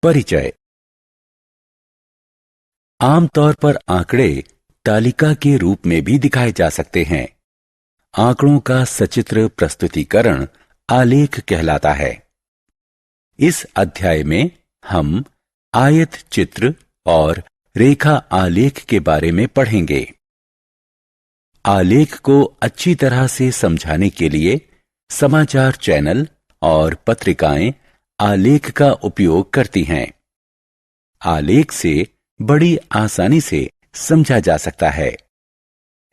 परिचय। आमतौर पर आंकड़े तालिका के रूप में भी दिखाए जा सकते हैं। आंकड़ों का सचित्र प्रस्तुतिकरण आलेख कहलाता है। इस अध्याय में हम आयत चित्र और रेखा आलेख के बारे में पढ़ेंगे। आलेख को अच्छी तरह से समझाने के लिए समाचार चैनल और पत्रिकाएं आलेख का उपयोग करती हैं। आलेख से बड़ी आसानी से समझा जा सकता है।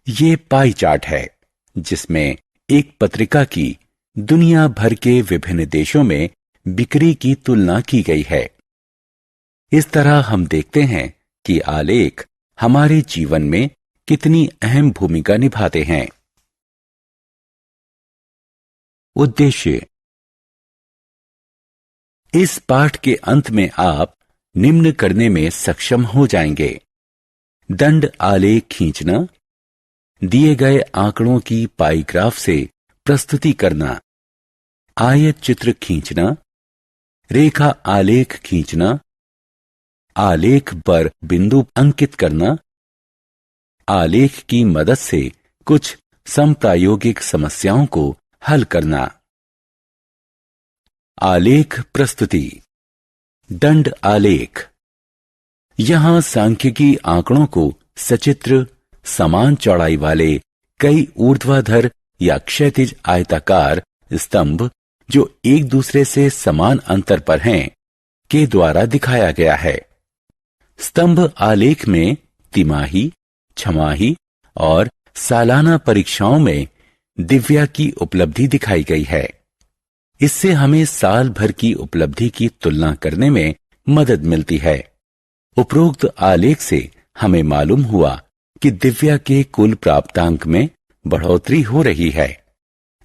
ये पाई चार्ट है जिसमें एक पत्रिका की दुनिया भर के विभिन्न देशों में बिक्री की तुलना की गई है। इस तरह हम देखते हैं कि आलेख हमारे जीवन में कितनी अहम भूमिका निभाते हैं। उद्देश्य। इस पाठ के अंत में आप निम्न करने में सक्षम हो जाएंगे: दंड आलेख खींचना, दिए गए आंकड़ों की पाई ग्राफ से प्रस्तुति करना, आयत चित्र खींचना, रेखा आलेख खींचना, आलेख पर बिंदु अंकित करना, आलेख की मदद से कुछ समप्रायोगिक समस्याओं को हल करना। आलेख प्रस्तुति। दंड आलेख। यहां सांख्यिकी आंकड़ों को सचित्र, समान चौड़ाई वाले कई ऊर्ध्वाधर या क्षैतिज आयताकार स्तंभ जो एक दूसरे से समान अंतर पर हैं के द्वारा दिखाया गया है। स्तंभ आलेख में तिमाही, छमाही और सालाना परीक्षाओं में दिव्या की उपलब्धि दिखाई गई है। इससे हमें साल भर की उपलब्धि की तुलना करने में मदद मिलती है। उपरोक्त आलेख से हमें मालूम हुआ कि दिव्या के कुल प्राप्तांक में बढ़ोतरी हो रही है,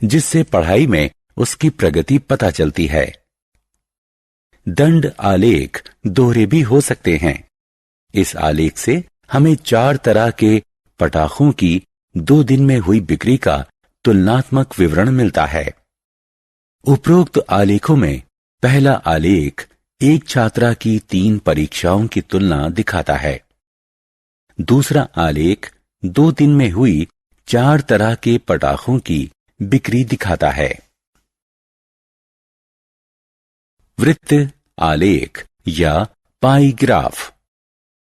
जिससे पढ़ाई में उसकी प्रगति पता चलती है। दंड आलेख दोहरे भी हो सकते हैं। इस आलेख से हमें 4 तरह के पटाखों की 2 दिन में हुई बिक्री का तुलनात्मक विवरण मिलता है। उपरोक्त आलेखों में पहला आलेख एक छात्रा की 3 परीक्षाओं की तुलना दिखाता है। दूसरा आलेख 2 दिन में हुई 4 तरह के पटाखों की बिक्री दिखाता है। वृत्त आलेख या पाई ग्राफ।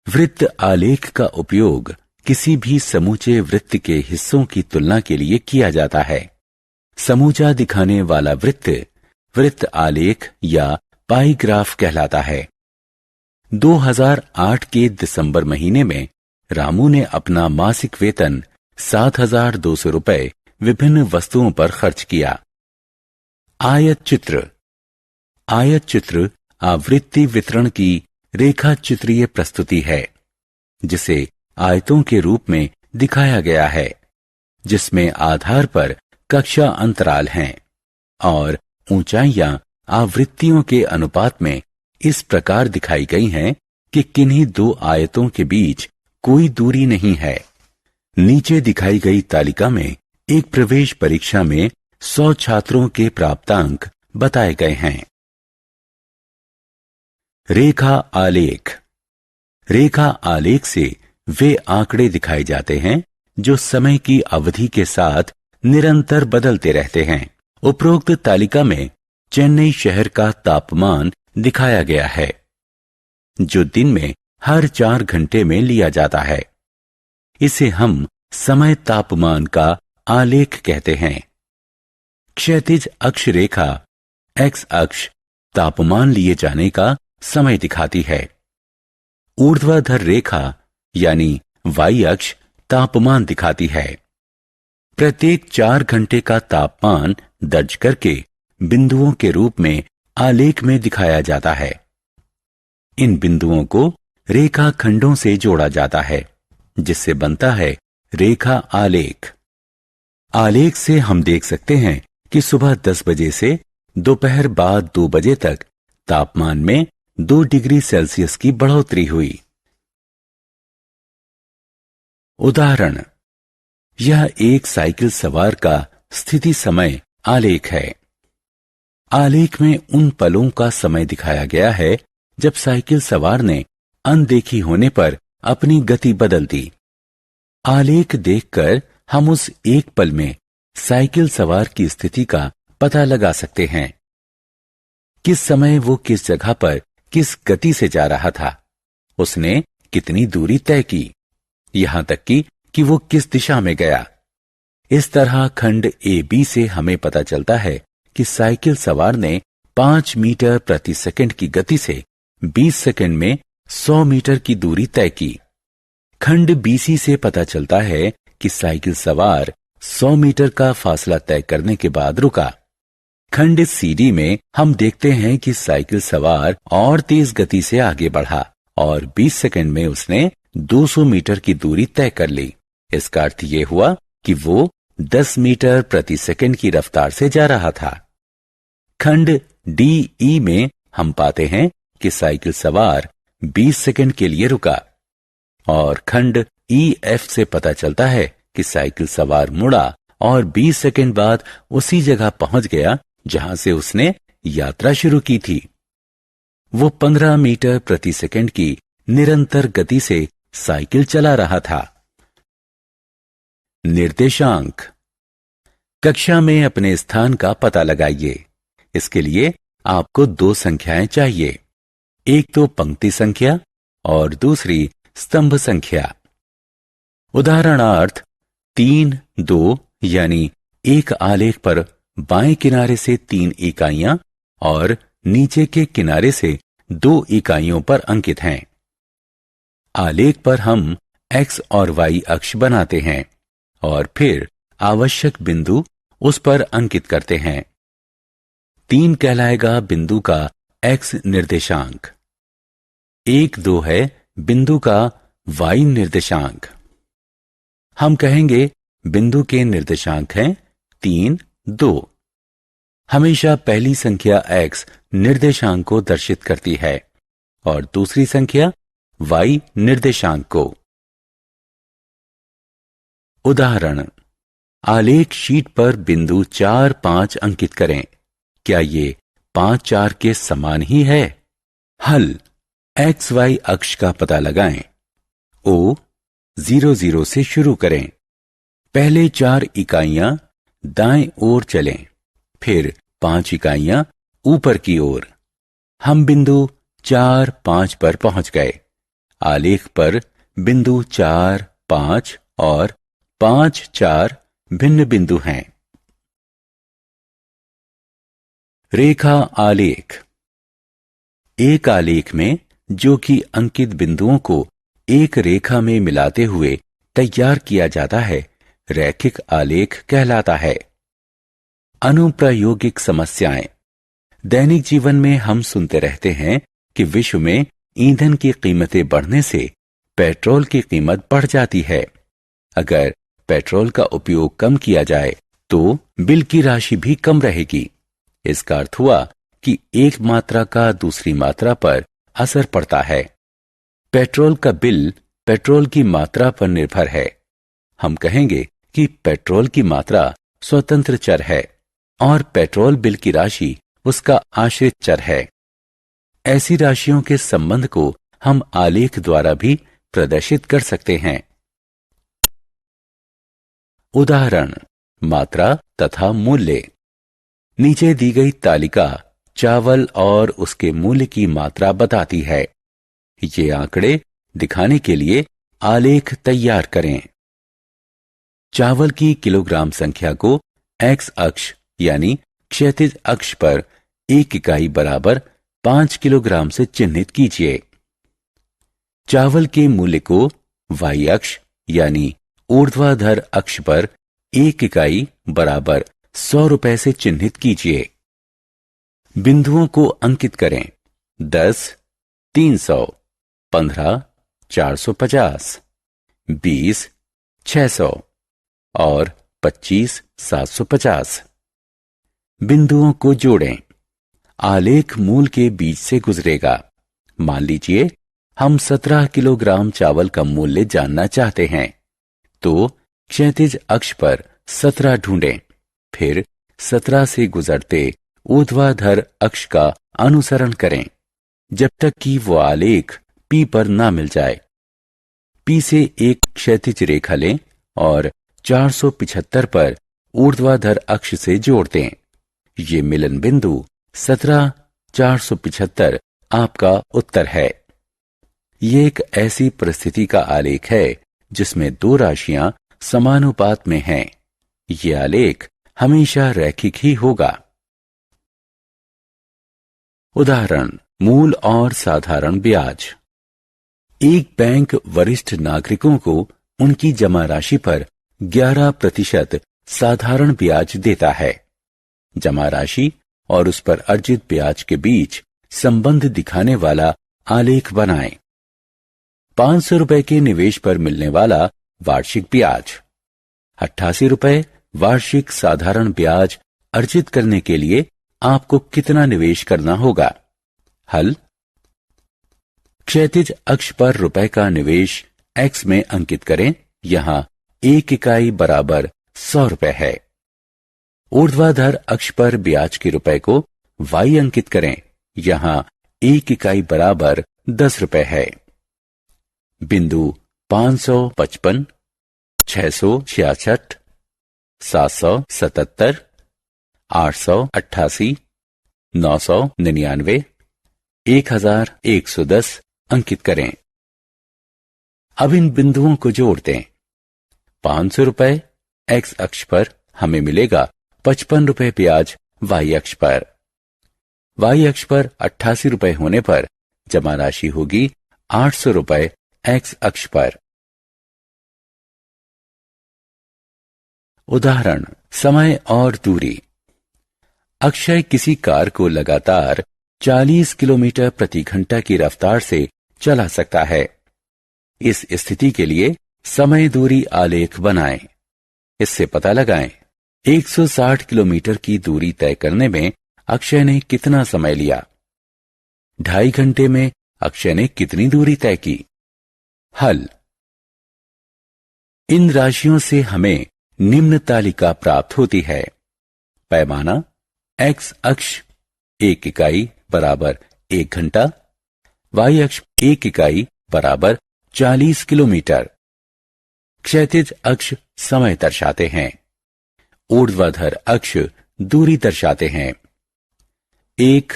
वृत्त आलेख का उपयोग किसी भी समूचे वृत्त के हिस्सों की तुलना के लिए किया जाता है। समूचा दिखाने वाला वृत्त वृत्त आलेख या पाई ग्राफ कहलाता है। 2008 के दिसंबर महीने में रामू ने अपना मासिक वेतन 7,200 रुपए विभिन्न वस्तुओं पर खर्च किया। आयत चित्र। आयत चित्र आवृत्ति वितरण की रेखा चित्रीय प्रस्तुति है, जिसे आयतों के रूप में दिखाया गया है, जिसमें आधार पर कक्षा अंतराल हैं और ऊंचाइयां आवृत्तियों के अनुपात में इस प्रकार दिखाई गई हैं कि किन्हीं 2 आयतों के बीच कोई दूरी नहीं है। नीचे दिखाई गई तालिका में एक प्रवेश परीक्षा में 100 छात्रों के प्राप्तांक बताए गए हैं। रेखा आलेख। रेखा आलेख से वे आंकड़े दिखाए जाते हैं जो समय की अवधि के साथ निरंतर बदलते रहते हैं। उपरोक्त तालिका में चेन्नई शहर का तापमान दिखाया गया है, जो दिन में हर 4 घंटे में लिया जाता है। इसे हम समय तापमान का आलेख कहते हैं। क्षैतिज अक्ष रेखा एक्स अक्ष तापमान लिए जाने का समय दिखाती है। ऊर्ध्वाधर रेखा यानी वाई अक्ष तापमान दिखाती है। प्रत्येक 4 घंटे का तापमान दर्ज करके बिंदुओं के रूप में आलेख में दिखाया जाता है। इन बिंदुओं को रेखा खंडों से जोड़ा जाता है, जिससे बनता है रेखा आलेख। आलेख से हम देख सकते हैं कि सुबह 10 बजे से दोपहर बाद 2 बजे तक तापमान में 2 डिग्री सेल्सियस की बढ़ोतरी हुई। उदाहरण। यह एक साइकिल सवार का स्थिति समय आलेख है। आलेख में उन पलों का समय दिखाया गया है जब साइकिल सवार ने अनदेखी होने पर अपनी गति बदल दी। आलेख देखकर हम उस एक पल में साइकिल सवार की स्थिति का पता लगा सकते हैं। किस समय वो किस जगह पर किस गति से जा रहा था, उसने कितनी दूरी तय की, यहां तक कि वो किस दिशा में गया। इस तरह खंड ए बी से हमें पता चलता है कि साइकिल सवार ने 5 मीटर प्रति सेकंड की गति से 20 सेकंड में 100 मीटर की दूरी तय की। खंड बीसी से पता चलता है कि साइकिल सवार 100 मीटर का फासला तय करने के बाद रुका। खंड सीडी में हम देखते हैं कि साइकिल सवार और तेज गति से आगे बढ़ा और 20 सेकंड में उसने 200 मीटर की दूरी तय कर ली। इसका अर्थ यह हुआ कि वो 10 मीटर प्रति सेकंड की रफ्तार से जा रहा था। खंड डी ई में हम पाते हैं कि साइकिल सवार 20 सेकंड के लिए रुका और खंड ई एफ से पता चलता है कि साइकिल सवार मुड़ा और 20 सेकंड बाद उसी जगह पहुंच गया जहां से उसने यात्रा शुरू की थी। वो 15 मीटर प्रति सेकंड की निरंतर गति से साइकिल चला रहा था। निर्देशांक। कक्षा में अपने स्थान का पता लगाइए। इसके लिए आपको 2 संख्याएं चाहिए, एक तो पंक्ति संख्या और दूसरी स्तंभ संख्या। उदाहरणार्थ 3, 2 यानी एक आलेख पर बाएं किनारे से 3 इकाइयां और नीचे के किनारे से 2 इकाइयों पर अंकित हैं। आलेख पर हम x और y अक्ष बनाते हैं और फिर आवश्यक बिंदु उस पर अंकित करते हैं। 3 कहलाएगा बिंदु का x निर्देशांक, 1, 2 है बिंदु का y निर्देशांक। हम कहेंगे बिंदु के निर्देशांक हैं 3, 2। हमेशा पहली संख्या x निर्देशांक को दर्शित करती है और दूसरी संख्या y निर्देशांक को। उदाहरण, आलेख शीट पर बिंदु 4, 5 अंकित करें। क्या ये 5, 4 के समान ही है? हल, एक्स वाई अक्ष का पता लगाएं। O 0, 0 से शुरू करें। पहले 4 इकाइयां दाएं ओर चलें, फिर 5 इकाइयां ऊपर की ओर। हम बिंदु 4, 5 पर पहुंच गए। आलेख पर बिंदु 4, 5 और 5, 4 भिन्न बिंदु हैं। रेखा आलेख। एक आलेख में जो कि अंकित बिंदुओं को एक रेखा में मिलाते हुए तैयार किया जाता है, रैखिक आलेख कहलाता है। अनुप्रायोगिक समस्याएं। दैनिक जीवन में हम सुनते रहते हैं कि विश्व में ईंधन की कीमतें बढ़ने से पेट्रोल की कीमत बढ़ जाती है। अगर पेट्रोल का उपयोग कम किया जाए तो बिल की राशि भी कम रहेगी। इसका अर्थ हुआ कि एक मात्रा का दूसरी मात्रा पर असर पड़ता है। पेट्रोल का बिल पेट्रोल की मात्रा पर निर्भर है। हम कहेंगे कि पेट्रोल की मात्रा स्वतंत्र चर है और पेट्रोल बिल की राशि उसका आश्रित चर है। ऐसी राशियों के संबंध को हम आलेख द्वारा भी प्रदर्शित कर सकते हैं। उदाहरण, मात्रा तथा मूल्य। नीचे दी गई तालिका चावल और उसके मूल्य की मात्रा बताती है। ये आंकड़े दिखाने के लिए आलेख तैयार करें। चावल की किलोग्राम संख्या को एक्स अक्ष यानी क्षैतिज अक्ष पर 1 इकाई बराबर 5 किलोग्राम से चिन्हित कीजिए। चावल के मूल्य को वाई अक्ष यानी ऊर्ध्वाधर अक्ष पर 1 इकाई बराबर 100 रुपए से चिन्हित कीजिए। बिंदुओं को अंकित करें। 10, 300, 15, 450, 20, 600 और 25, 750। बिंदुओं को जोड़ें। आलेख मूल के बीच से गुजरेगा। मान लीजिए हम 17 किलोग्राम चावल का मूल्य जानना चाहते हैं, तो क्षैतिज अक्ष पर 17 ढूंढें, फिर 17 से गुजरते ऊर्ध्वाधर अक्ष का अनुसरण करें। जब तक कि वो आलेख P पर ना मिल जाए। P से एक क्षैतिज रेखा लें और 475 पर ऊर्ध्वाधर अक्ष से जोड़ दें। ये मिलन बिंदु 17,475 आपका उत्तर है। ये एक ऐसी परिस्थिति का आलेख है जिसमें दो राशियां समानुपात में हैं। ये आलेख हमेशा रैखिक ही होगा। उदाहरण, मूल और साधारण ब्याज। एक बैंक वरिष्ठ नागरिकों को उनकी जमा राशि पर 11% साधारण ब्याज देता है। जमा राशि और उस पर अर्जित ब्याज के बीच संबंध दिखाने वाला आलेख बनाएं। 500 रुपए के निवेश पर मिलने वाला वार्षिक ब्याज। 88 रुपए वार्षिक साधारण ब्याज अर्जित करने के लिए आपको कितना निवेश करना होगा? हल। क्षैतिज अक्ष पर रुपए का निवेश x में अंकित करें। यहां 1 इकाई बराबर 100 रुपए है। ऊर्ध्वाधर अक्ष पर ब्याज के रुपए को y अंकित करें। यहां 1 इकाई बराबर 10 रुपए है। बिंदु 555, 666, 777, 888, 999, 1110 अंकित करें। अब इन बिंदुओं को जोड़ दें। 500 रुपए x अक्ष पर हमें मिलेगा 55 रुपए ब्याज y अक्ष पर। y अक्ष पर 88 रुपए होने पर जमा राशि होगी 800 रुपए x अक्ष पर। उदाहरण, समय और दूरी। अक्षय किसी कार को लगातार 40 किलोमीटर प्रति घंटा की रफ्तार से चला सकता है। इस स्थिति के लिए समय दूरी आलेख बनाएं। इससे पता लगाएं 160 किलोमीटर की दूरी तय करने में अक्षय ने कितना समय लिया। 2.5 घंटे में अक्षय ने कितनी दूरी तय की। हल। इन राशियों से हमें निम्न तालिका प्राप्त होती है। पैमाना x अक्ष 1 इकाई बराबर 1 घंटा, y अक्ष 1 इकाई बराबर 40 किलोमीटर। क्षैतिज अक्ष समय दर्शाते हैं। ऊर्ध्वाधर अक्ष दूरी दर्शाते हैं। 1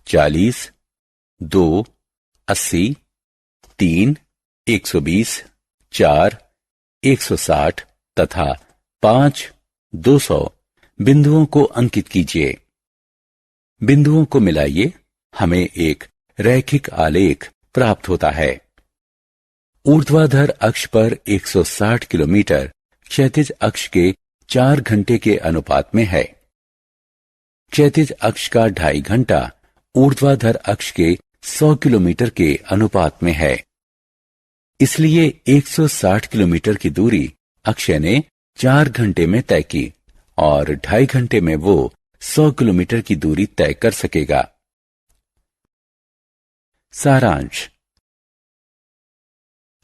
40, 2 80, 3 120, 4 160 तथा 5 200 बिंदुओं को अंकित कीजिए। बिंदुओं को मिलाइए, हमें एक रैखिक आलेख प्राप्त होता है। ऊर्ध्वाधर अक्ष पर 160 किलोमीटर क्षैतिज अक्ष के 4 घंटे के अनुपात में है। क्षैतिज अक्ष का 2.5 घंटा ऊर्ध्वाधर अक्ष के 100 किलोमीटर के अनुपात में है। इसलिए 160 किलोमीटर की दूरी अक्षय ने 4 घंटे में तय की और 2.5 घंटे में वो 100 किलोमीटर की दूरी तय कर सकेगा। सारांश।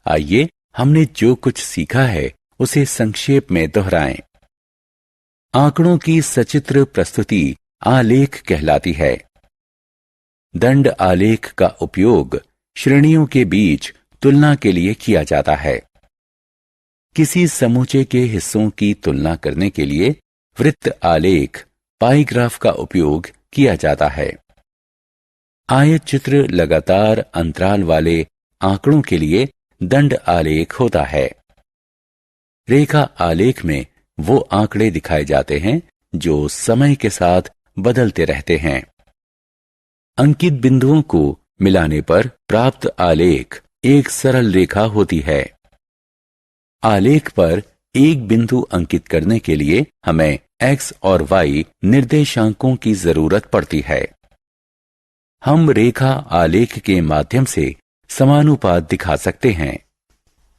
आइए हमने जो कुछ सीखा है उसे संक्षेप में दोहराएं। आंकड़ों की सचित्र प्रस्तुति आलेख कहलाती है। दंड आलेख का उपयोग श्रेणियों के बीच तुलना के लिए किया जाता है। किसी समूचे के हिस्सों की तुलना करने के लिए वृत्त आलेख पाई ग्राफ का उपयोग किया जाता है। आयत चित्र लगातार अंतराल वाले आंकड़ों के लिए दंड आलेख होता है। रेखा आलेख में वो आंकड़े दिखाए जाते हैं जो समय के साथ बदलते रहते हैं। अंकित बिंदुओं को मिलाने पर प्राप्त आलेख एक सरल रेखा होती है। आलेख पर एक बिंदु अंकित करने के लिए हमें x और y निर्देशांकों की जरूरत पड़ती है। हम रेखा आलेख के माध्यम से समानुपात दिखा सकते हैं।